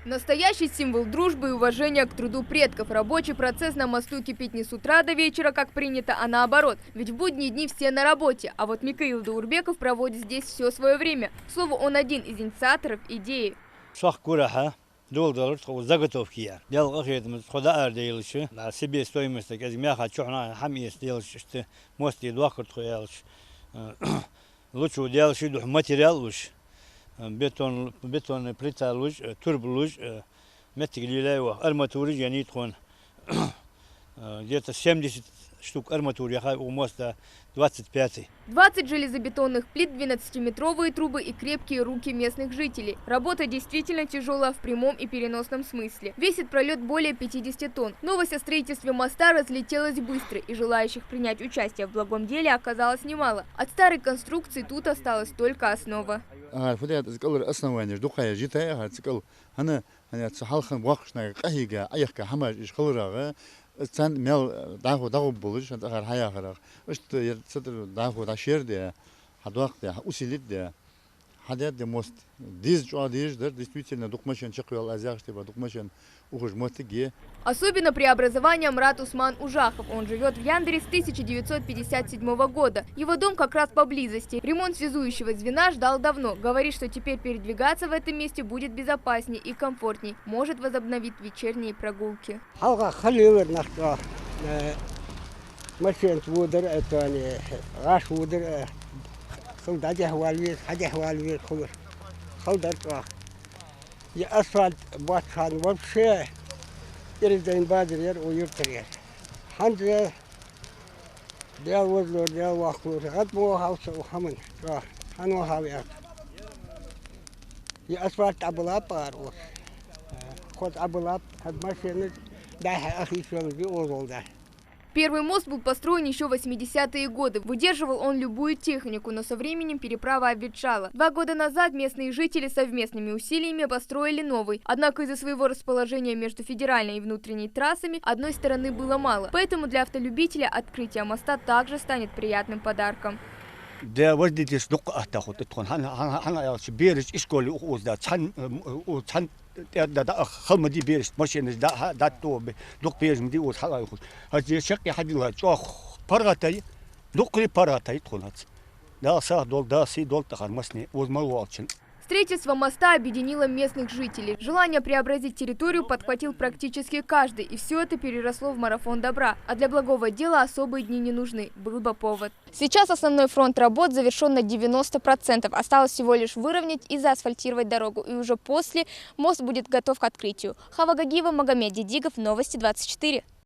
Настоящий символ дружбы и уважения к труду предков. Рабочий процесс на мосту кипит не с утра до вечера, как принято, а наоборот. Ведь в будние дни все на работе. А вот Микаил Даурбеков проводит здесь все свое время. К слову, он один из инициаторов идеи. Заготовки. Делал мы хода делаешь, на себе стоимость, как мяха, чухна, хамис делаешь, мост и два картоялш. Лучше делаешь материал лучше. بتون بليتا لوج ترب لوج متقليلا وارماتوري يعني تكون где-то 70 штук арматуры, я у моста 25. 20 железобетонных плит, 12-метровые трубы и крепкие руки местных жителей. Работа действительно тяжелая в прямом и переносном смысле. Весит пролет более 50 тонн. Новость о строительстве моста разлетелась быстро, и желающих принять участие в благом деле оказалось немало. От старой конструкции тут осталась только основа. Sen mel dahu buluş, agar hayakırak. İşte yatır dahu daşer diye, haduak diye, usilit diye. Hadiyat de most. Diz çoğu dizdir. Действительно, докумашен чекал азяк, чтобы докумашен ухож мотыги. Особенно преобразование Мрат Усман Ужахов. Он живет в Яндере с 1957 года. Его дом как раз поблизости. Ремонт связующего звена ждал давно. Говорит, что теперь передвигаться в этом месте будет безопаснее и комфортней. Может возобновить вечерние прогулки. Я асфальт батхан вообще ирден бадер уютер. Ханже дел возле дел вахлур. От бо хаус ухаман. Хану хавя. Я асфальт абла парус. Ход абла хад машины да ахишон би озолда. Первый мост был построен еще в 80-е годы. Выдерживал он любую технику, но со временем переправа обветшала. 2 года назад местные жители совместными усилиями построили новый. Однако из-за своего расположения между федеральной и внутренней трассами одной стороны было мало. Поэтому для автолюбителя открытие моста также станет приятным подарком. خلمدي بيرش ماشين دا توب دوق بيرش مدي وس حلا يخش هذه شق حديلا جوخ برغتاي دوقري برغتاي تخونات دا سا дол да си дол тахар масни узмалвалчин. Строительство моста объединило местных жителей. Желание преобразить территорию подхватил практически каждый, и все это переросло в марафон добра. А для благого дела особые дни не нужны, был бы повод. Сейчас основной фронт работ завершен на 90%. Осталось всего лишь выровнять и заасфальтировать дорогу. И уже после мост будет готов к открытию. Хава Гагиева, Магомед Дидигов, Новости 24.